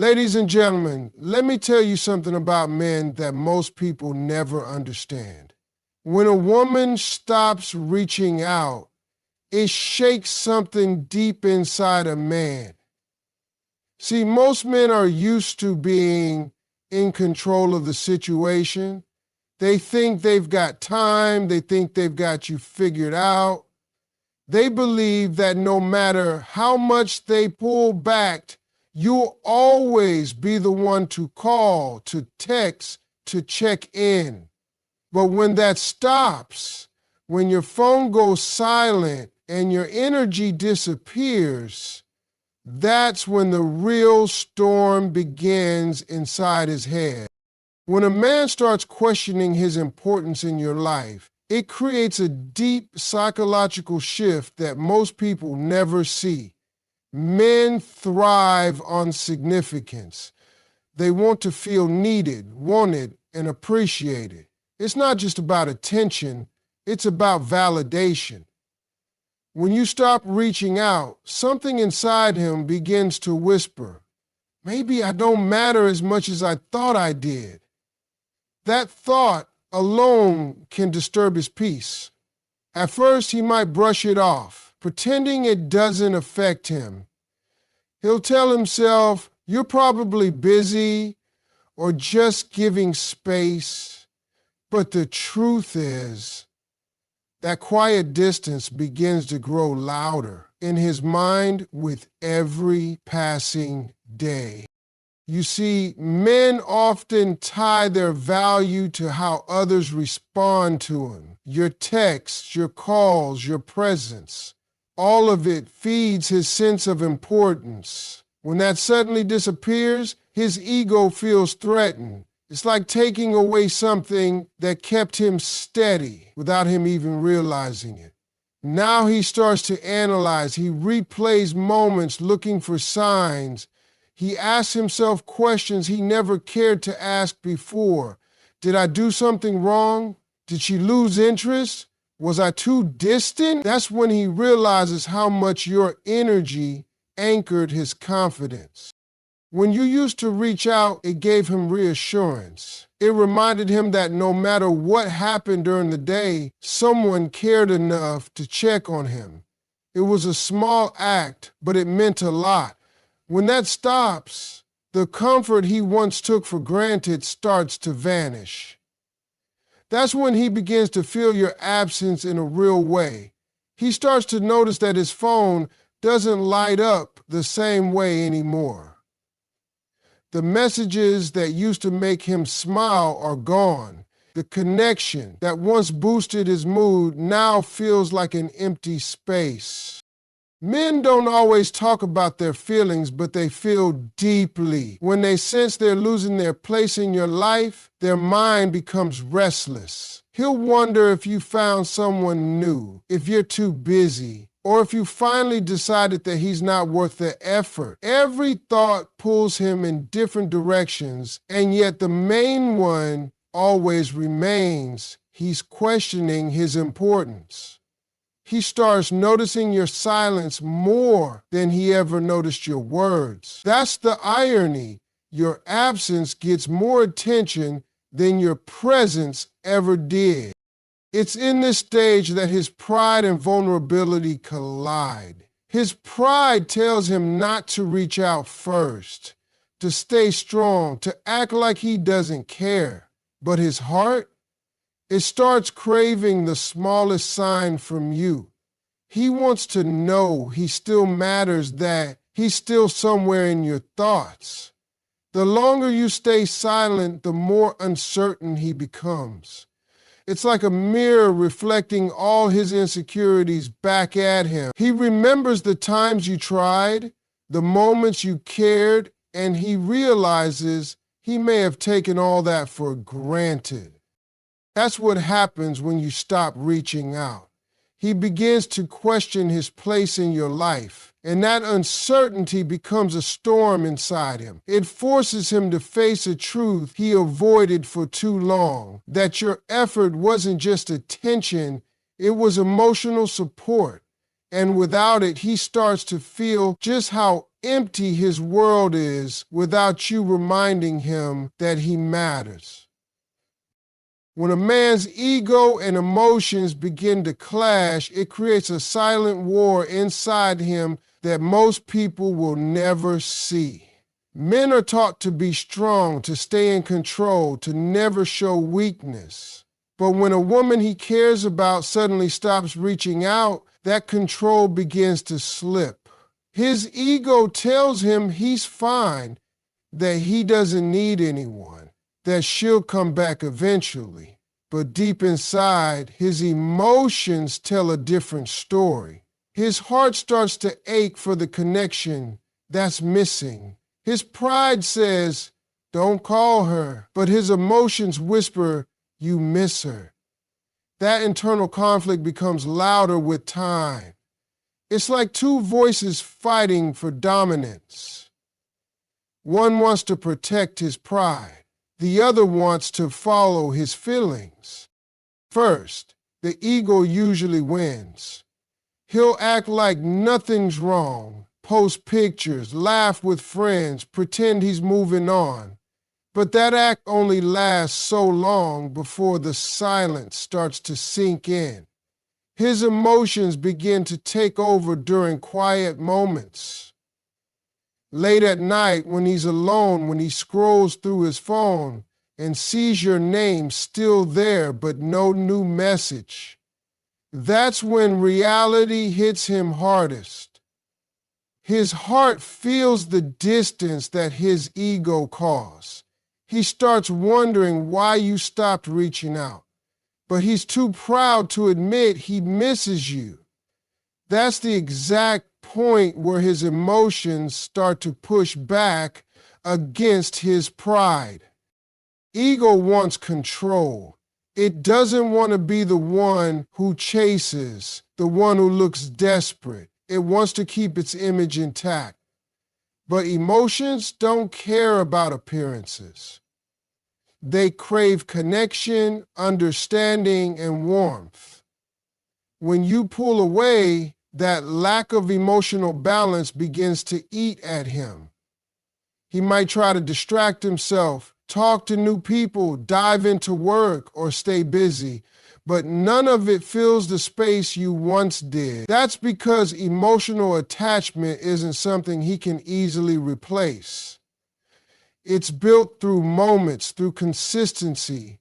Ladies and gentlemen, let me tell you something about men that most people never understand. When a woman stops reaching out, it shakes something deep inside a man. See, most men are used to being in control of the situation. They think they've got time. They think they've got you figured out. They believe that no matter how much they pull back, you'll always be the one to call, to text, to check in. But when that stops, when your phone goes silent and your energy disappears, that's when the real storm begins inside his head. When a man starts questioning his importance in your life, it creates a deep psychological shift that most people never see. Men thrive on significance. They want to feel needed, wanted, and appreciated. It's not just about attention, it's about validation. When you stop reaching out, something inside him begins to whisper, maybe I don't matter as much as I thought I did. That thought alone can disturb his peace. At first, he might brush it off, pretending it doesn't affect him. He'll tell himself, you're probably busy or just giving space. But the truth is, that quiet distance begins to grow louder in his mind with every passing day. You see, men often tie their value to how others respond to them. Your texts, your calls, your presence, all of it feeds his sense of importance. When that suddenly disappears, his ego feels threatened. It's like taking away something that kept him steady without him even realizing it. Now he starts to analyze. He replays moments looking for signs. He asks himself questions he never cared to ask before. Did I do something wrong? Did she lose interest? Was I too distant? That's when he realizes how much your energy anchored his confidence. When you used to reach out, it gave him reassurance. It reminded him that no matter what happened during the day, someone cared enough to check on him. It was a small act, but it meant a lot. When that stops, the comfort he once took for granted starts to vanish. That's when he begins to feel your absence in a real way. He starts to notice that his phone doesn't light up the same way anymore. The messages that used to make him smile are gone. The connection that once boosted his mood now feels like an empty space. Men don't always talk about their feelings, but they feel deeply. When they sense they're losing their place in your life, their mind becomes restless. He'll wonder if you found someone new, if you're too busy, or if you finally decided that he's not worth the effort. Every thought pulls him in different directions, and yet the main one always remains. He's questioning his importance. He starts noticing your silence more than he ever noticed your words. That's the irony. Your absence gets more attention than your presence ever did. It's in this stage that his pride and vulnerability collide. His pride tells him not to reach out first, to stay strong, to act like he doesn't care. But his heart, it starts craving the smallest sign from you. He wants to know he still matters, that he's still somewhere in your thoughts. The longer you stay silent, the more uncertain he becomes. It's like a mirror reflecting all his insecurities back at him. He remembers the times you tried, the moments you cared, and he realizes he may have taken all that for granted. That's what happens when you stop reaching out. He begins to question his place in your life, and that uncertainty becomes a storm inside him. It forces him to face a truth he avoided for too long, that your effort wasn't just attention, it was emotional support. And without it, he starts to feel just how empty his world is without you reminding him that he matters. When a man's ego and emotions begin to clash, it creates a silent war inside him that most people will never see. Men are taught to be strong, to stay in control, to never show weakness. But when a woman he cares about suddenly stops reaching out, that control begins to slip. His ego tells him he's fine, that he doesn't need anyone, that she'll come back eventually. But deep inside, his emotions tell a different story. His heart starts to ache for the connection that's missing. His pride says, don't call her, but his emotions whisper, you miss her. That internal conflict becomes louder with time. It's like two voices fighting for dominance. One wants to protect his pride. The other wants to follow his feelings. First, the ego usually wins. He'll act like nothing's wrong, post pictures, laugh with friends, pretend he's moving on. But that act only lasts so long before the silence starts to sink in. His emotions begin to take over during quiet moments. Late at night, when he's alone, when he scrolls through his phone and sees your name still there but no new message, that's when reality hits him hardest. His heart feels the distance that his ego caused. He starts wondering why you stopped reaching out, but he's too proud to admit he misses you. That's the exact point where his emotions start to push back against his pride. Ego wants control. It doesn't want to be the one who chases, the one who looks desperate. It wants to keep its image intact. But emotions don't care about appearances. They crave connection, understanding, and warmth. When you pull away, that lack of emotional balance begins to eat at him. He might try to distract himself, talk to new people, dive into work, or stay busy, but none of it fills the space you once did. That's because emotional attachment isn't something he can easily replace. It's built through moments, through consistency,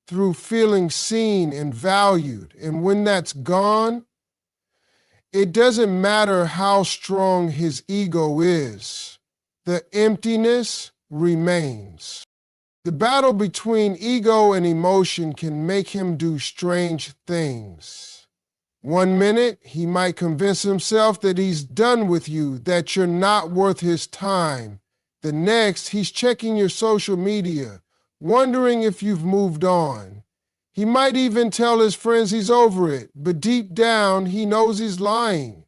through feeling seen and valued. And when that's gone, it doesn't matter how strong his ego is. The emptiness remains. The battle between ego and emotion can make him do strange things. One minute, he might convince himself that he's done with you, that you're not worth his time. The next, he's checking your social media, wondering if you've moved on. He might even tell his friends he's over it, but deep down, he knows he's lying.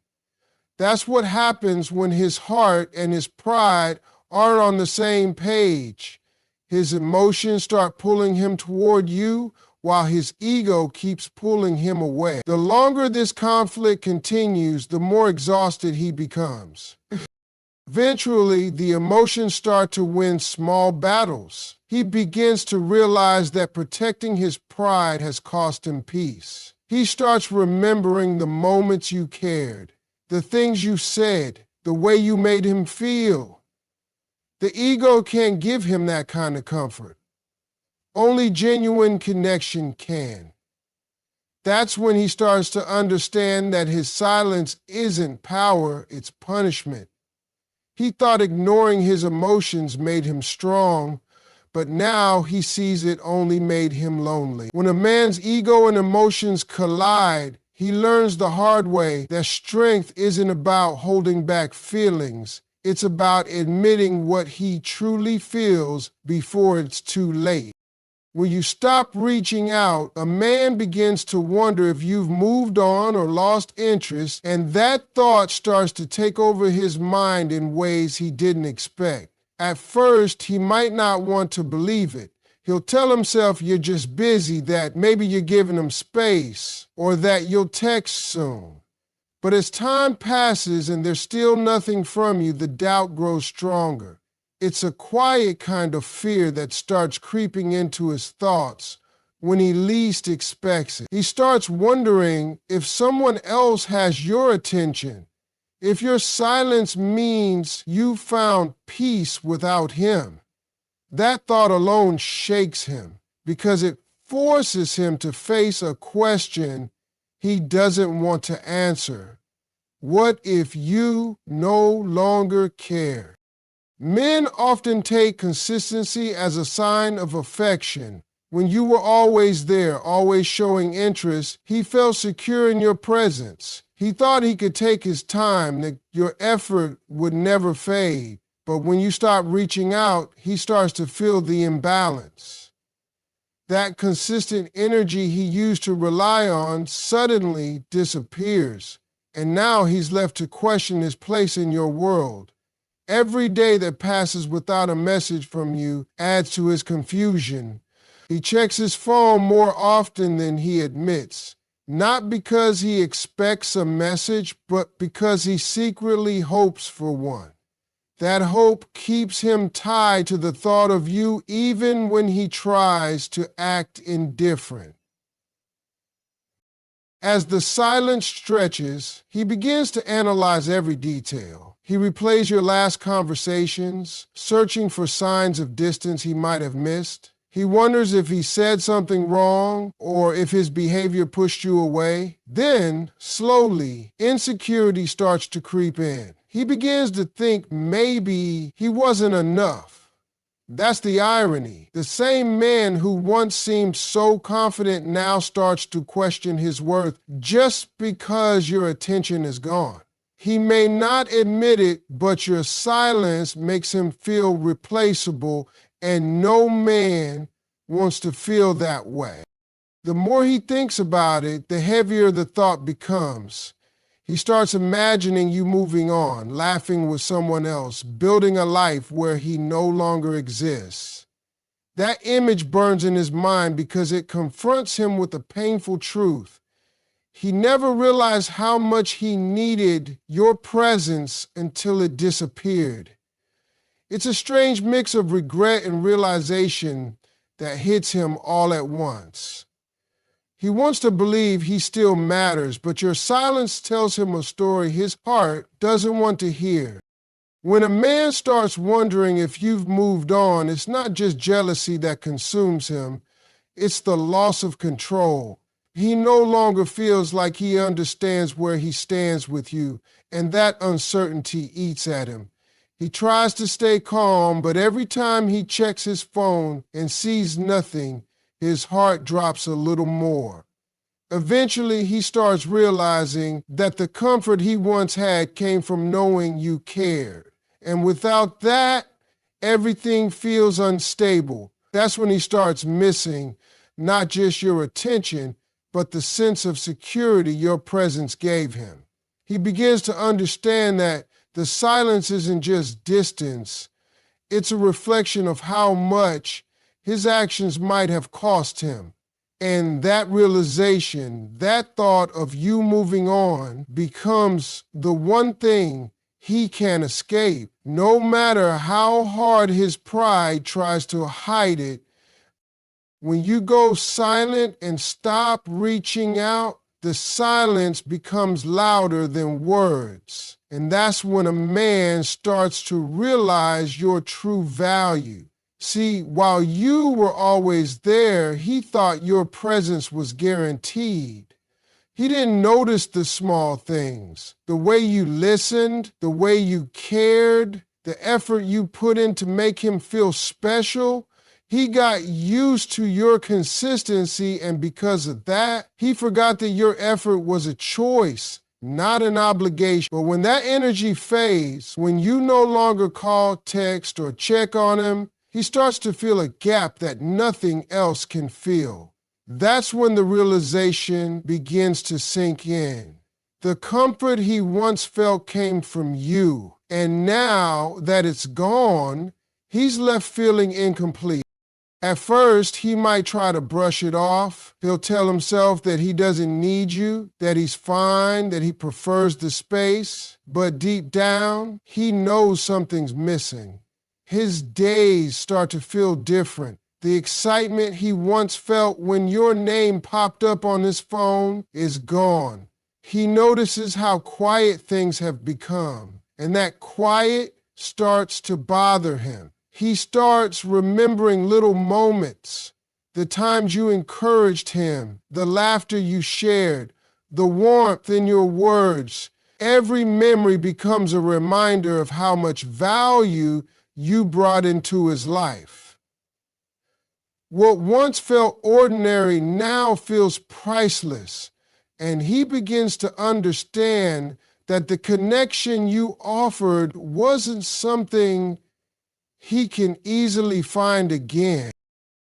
That's what happens when his heart and his pride aren't on the same page. His emotions start pulling him toward you, while his ego keeps pulling him away. The longer this conflict continues, the more exhausted he becomes. Eventually, the emotions start to win small battles. He begins to realize that protecting his pride has cost him peace. He starts remembering the moments you cared, the things you said, the way you made him feel. The ego can't give him that kind of comfort. Only genuine connection can. That's when he starts to understand that his silence isn't power, it's punishment. He thought ignoring his emotions made him strong, but now he sees it only made him lonely. When a man's ego and emotions collide, he learns the hard way that strength isn't about holding back feelings. It's about admitting what he truly feels before it's too late. When you stop reaching out, a man begins to wonder if you've moved on or lost interest, and that thought starts to take over his mind in ways he didn't expect. At first, he might not want to believe it. He'll tell himself you're just busy, that maybe you're giving him space, or that you'll text soon. But as time passes and there's still nothing from you, the doubt grows stronger. It's a quiet kind of fear that starts creeping into his thoughts when he least expects it. He starts wondering if someone else has your attention, if your silence means you found peace without him. That thought alone shakes him because it forces him to face a question he doesn't want to answer. What if you no longer care? Men often take consistency as a sign of affection. When you were always there, always showing interest, he felt secure in your presence. He thought he could take his time, that your effort would never fade. But when you stop reaching out, he starts to feel the imbalance. That consistent energy he used to rely on suddenly disappears, and now he's left to question his place in your world. Every day that passes without a message from you adds to his confusion. He checks his phone more often than he admits, not because he expects a message, but because he secretly hopes for one. That hope keeps him tied to the thought of you even when he tries to act indifferent. As the silence stretches, he begins to analyze every detail. He replays your last conversations, searching for signs of distance he might have missed. He wonders if he said something wrong or if his behavior pushed you away. Then, slowly, insecurity starts to creep in. He begins to think maybe he wasn't enough. That's the irony. The same man who once seemed so confident now starts to question his worth just because your attention is gone. He may not admit it, but your silence makes him feel replaceable, and no man wants to feel that way. The more he thinks about it, the heavier the thought becomes. He starts imagining you moving on, laughing with someone else, building a life where he no longer exists. That image burns in his mind because it confronts him with a painful truth. He never realized how much he needed your presence until it disappeared. It's a strange mix of regret and realization that hits him all at once. He wants to believe he still matters, but your silence tells him a story his heart doesn't want to hear. When a man starts wondering if you've moved on, it's not just jealousy that consumes him, it's the loss of control. He no longer feels like he understands where he stands with you, and that uncertainty eats at him. He tries to stay calm, but every time he checks his phone and sees nothing, his heart drops a little more. Eventually, he starts realizing that the comfort he once had came from knowing you cared. And without that, everything feels unstable. That's when he starts missing not just your attention, but the sense of security your presence gave him. He begins to understand that the silence isn't just distance, it's a reflection of how much his actions might have cost him. And that realization, that thought of you moving on, becomes the one thing he can't escape. No matter how hard his pride tries to hide it, when you go silent and stop reaching out, the silence becomes louder than words. And that's when a man starts to realize your true value. See, while you were always there, he thought your presence was guaranteed. He didn't notice the small things, the way you listened, the way you cared, the effort you put in to make him feel special. He got used to your consistency, and because of that, he forgot that your effort was a choice, not an obligation. But when that energy fades, when you no longer call, text, or check on him, he starts to feel a gap that nothing else can fill. That's when the realization begins to sink in. The comfort he once felt came from you, and now that it's gone, he's left feeling incomplete. At first, he might try to brush it off. He'll tell himself that he doesn't need you, that he's fine, that he prefers the space. But deep down, he knows something's missing. His days start to feel different. The excitement he once felt when your name popped up on his phone is gone. He notices how quiet things have become, and that quiet starts to bother him. He starts remembering little moments, the times you encouraged him, the laughter you shared, the warmth in your words. Every memory becomes a reminder of how much value you brought into his life. What once felt ordinary now feels priceless, and he begins to understand that the connection you offered wasn't something he can easily find again.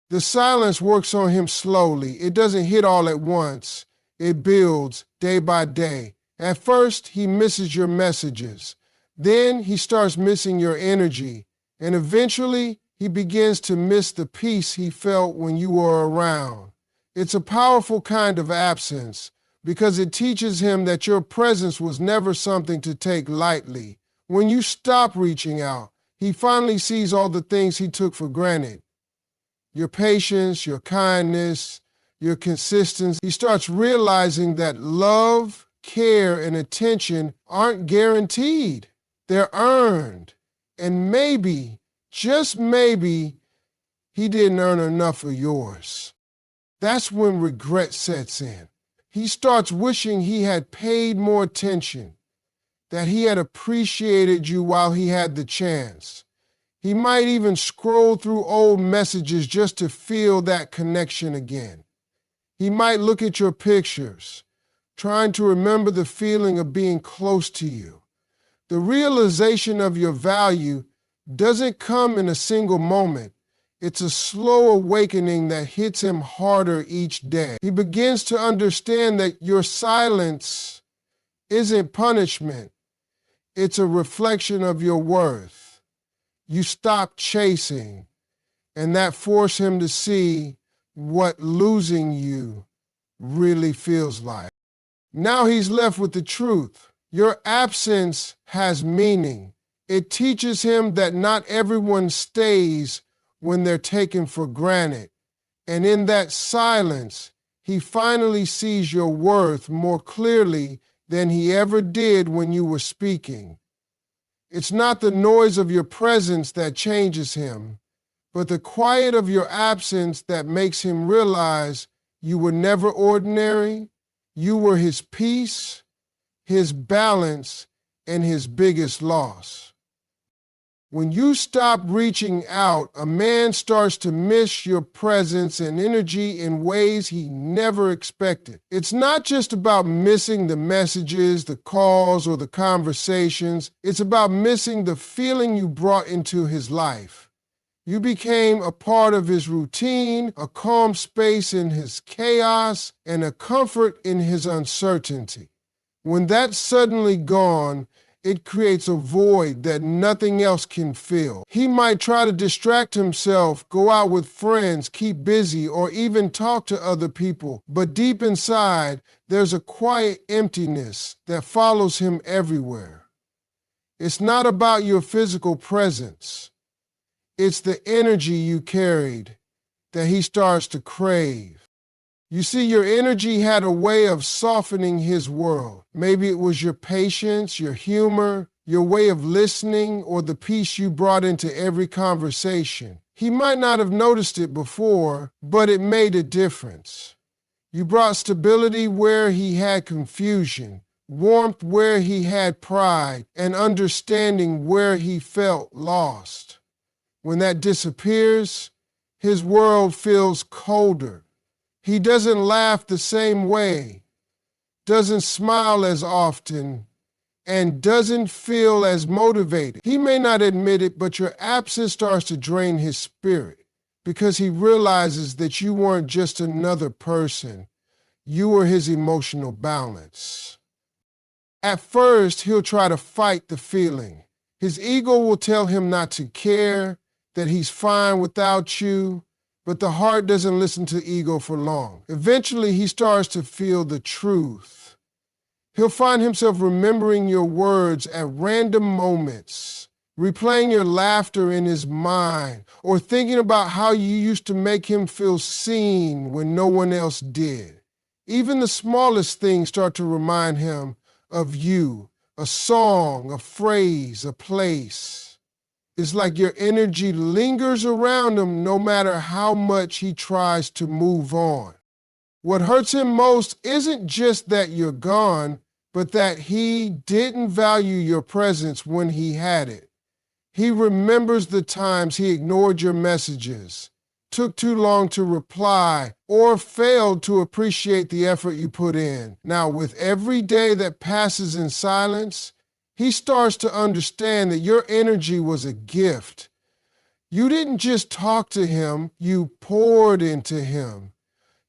The silence works on him slowly. It doesn't hit all at once. It builds day by day. At first, he misses your messages. Then he starts missing your energy. And eventually, he begins to miss the peace he felt when you were around. It's a powerful kind of absence because it teaches him that your presence was never something to take lightly. When you stop reaching out, he finally sees all the things he took for granted. Your patience, your kindness, your consistency. He starts realizing that love, care, and attention aren't guaranteed. They're earned. And maybe, just maybe, he didn't earn enough of yours. That's when regret sets in. He starts wishing he had paid more attention, that he had appreciated you while he had the chance. He might even scroll through old messages just to feel that connection again. He might look at your pictures, trying to remember the feeling of being close to you. The realization of your value doesn't come in a single moment. It's a slow awakening that hits him harder each day. He begins to understand that your silence isn't punishment. It's a reflection of your worth. You stop chasing, and that forced him to see what losing you really feels like. Now he's left with the truth. Your absence has meaning. It teaches him that not everyone stays when they're taken for granted. And in that silence, he finally sees your worth more clearly than he ever did when you were speaking. It's not the noise of your presence that changes him, but the quiet of your absence that makes him realize you were never ordinary. You were his peace, his balance, and his biggest loss. When you stop reaching out, a man starts to miss your presence and energy in ways he never expected. It's not just about missing the messages, the calls, or the conversations. It's about missing the feeling you brought into his life. You became a part of his routine, a calm space in his chaos, and a comfort in his uncertainty. When that's suddenly gone, it creates a void that nothing else can fill. He might try to distract himself, go out with friends, keep busy, or even talk to other people. But deep inside, there's a quiet emptiness that follows him everywhere. It's not about your physical presence. It's the energy you carried that he starts to crave. You see, your energy had a way of softening his world. Maybe it was your patience, your humor, your way of listening, or the peace you brought into every conversation. He might not have noticed it before, but it made a difference. You brought stability where he had confusion, warmth where he had pride, and understanding where he felt lost. When that disappears, his world feels colder. He doesn't laugh the same way, doesn't smile as often, and doesn't feel as motivated. He may not admit it, but your absence starts to drain his spirit because he realizes that you weren't just another person. You were his emotional balance. At first, he'll try to fight the feeling. His ego will tell him not to care, that he's fine without you, But the heart doesn't listen to ego for long. Eventually, he starts to feel the truth. He'll find himself remembering your words at random moments, replaying your laughter in his mind, or thinking about how you used to make him feel seen when no one else did. Even the smallest things start to remind him of you, a song, a phrase, a place. It's like your energy lingers around him no matter how much he tries to move on. What hurts him most isn't just that you're gone, but that he didn't value your presence when he had it. He remembers the times he ignored your messages, took too long to reply, or failed to appreciate the effort you put in. Now, with every day that passes in silence, he starts to understand that your energy was a gift. You didn't just talk to him, you poured into him.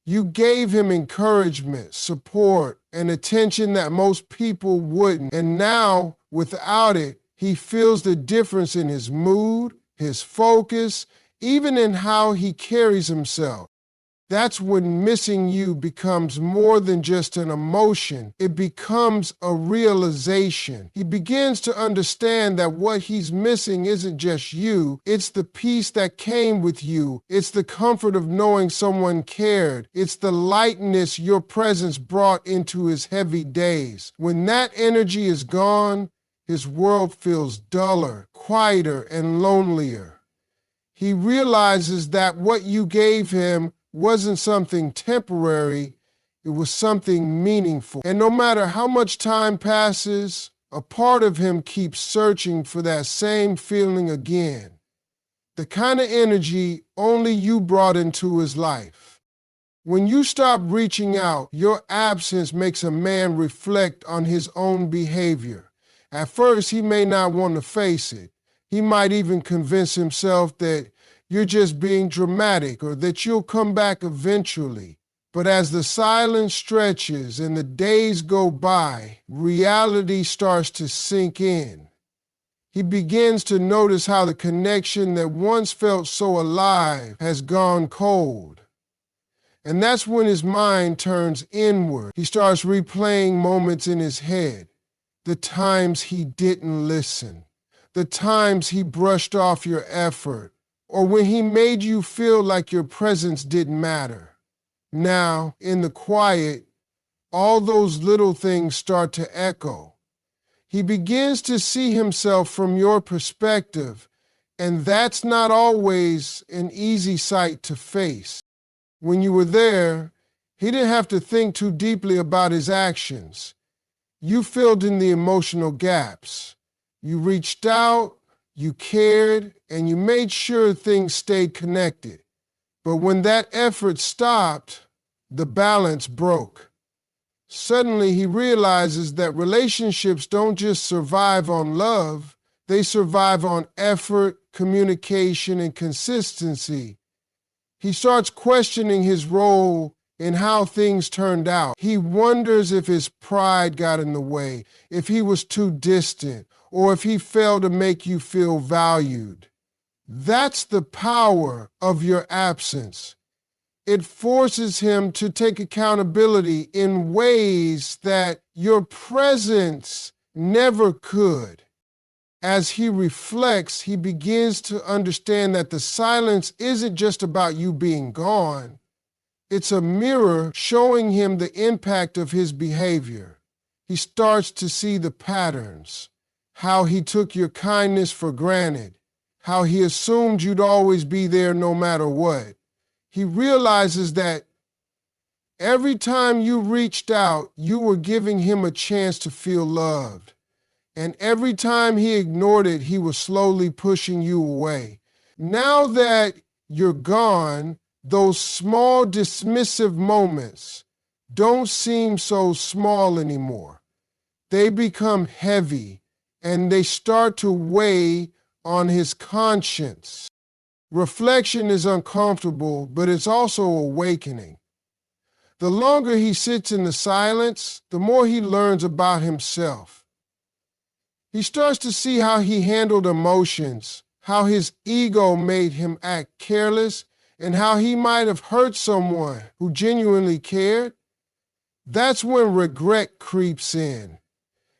You gave him encouragement, support, and attention that most people wouldn't. And now, without it, he feels the difference in his mood, his focus, even in how he carries himself. That's when missing you becomes more than just an emotion. It becomes a realization. He begins to understand that what he's missing isn't just you. It's the peace that came with you. It's the comfort of knowing someone cared. It's the lightness your presence brought into his heavy days. When that energy is gone, his world feels duller, quieter, and lonelier. He realizes that what you gave him wasn't something temporary, it was something meaningful. And no matter how much time passes, a part of him keeps searching for that same feeling again. The kind of energy only you brought into his life. When you stop reaching out, your absence makes a man reflect on his own behavior. At first, he may not want to face it. He might even convince himself that you're just being dramatic or that you'll come back eventually. But as the silence stretches and the days go by, reality starts to sink in. He begins to notice how the connection that once felt so alive has gone cold. And that's when his mind turns inward. He starts replaying moments in his head. The times he didn't listen. The times he brushed off your effort. Or when he made you feel like your presence didn't matter. Now, in the quiet, all those little things start to echo. He begins to see himself from your perspective, and that's not always an easy sight to face. When you were there, he didn't have to think too deeply about his actions. You filled in the emotional gaps. You reached out, you cared, and you made sure things stayed connected. But when that effort stopped, the balance broke. Suddenly he realizes that relationships don't just survive on love, they survive on effort, communication, and consistency. He starts questioning his role in how things turned out. He wonders if his pride got in the way, if he was too distant, or if he failed to make you feel valued. That's the power of your absence. It forces him to take accountability in ways that your presence never could. As he reflects, he begins to understand that the silence isn't just about you being gone. It's a mirror showing him the impact of his behavior. He starts to see the patterns, how he took your kindness for granted, how he assumed you'd always be there no matter what. He realizes that every time you reached out, you were giving him a chance to feel loved. And every time he ignored it, he was slowly pushing you away. Now that you're gone, those small dismissive moments don't seem so small anymore. They become heavy, and they start to weigh on his conscience. Reflection is uncomfortable, but it's also awakening. The longer he sits in the silence, the more he learns about himself. He starts to see how he handled emotions, how his ego made him act careless, and how he might have hurt someone who genuinely cared, that's when regret creeps in.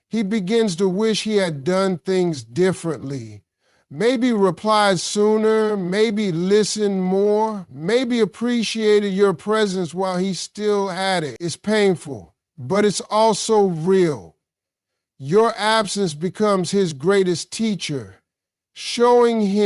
He begins to wish he had done things differently. Maybe replied sooner, maybe listened more, maybe appreciated your presence while he still had it. It's painful, but it's also real. Your absence becomes his greatest teacher, showing him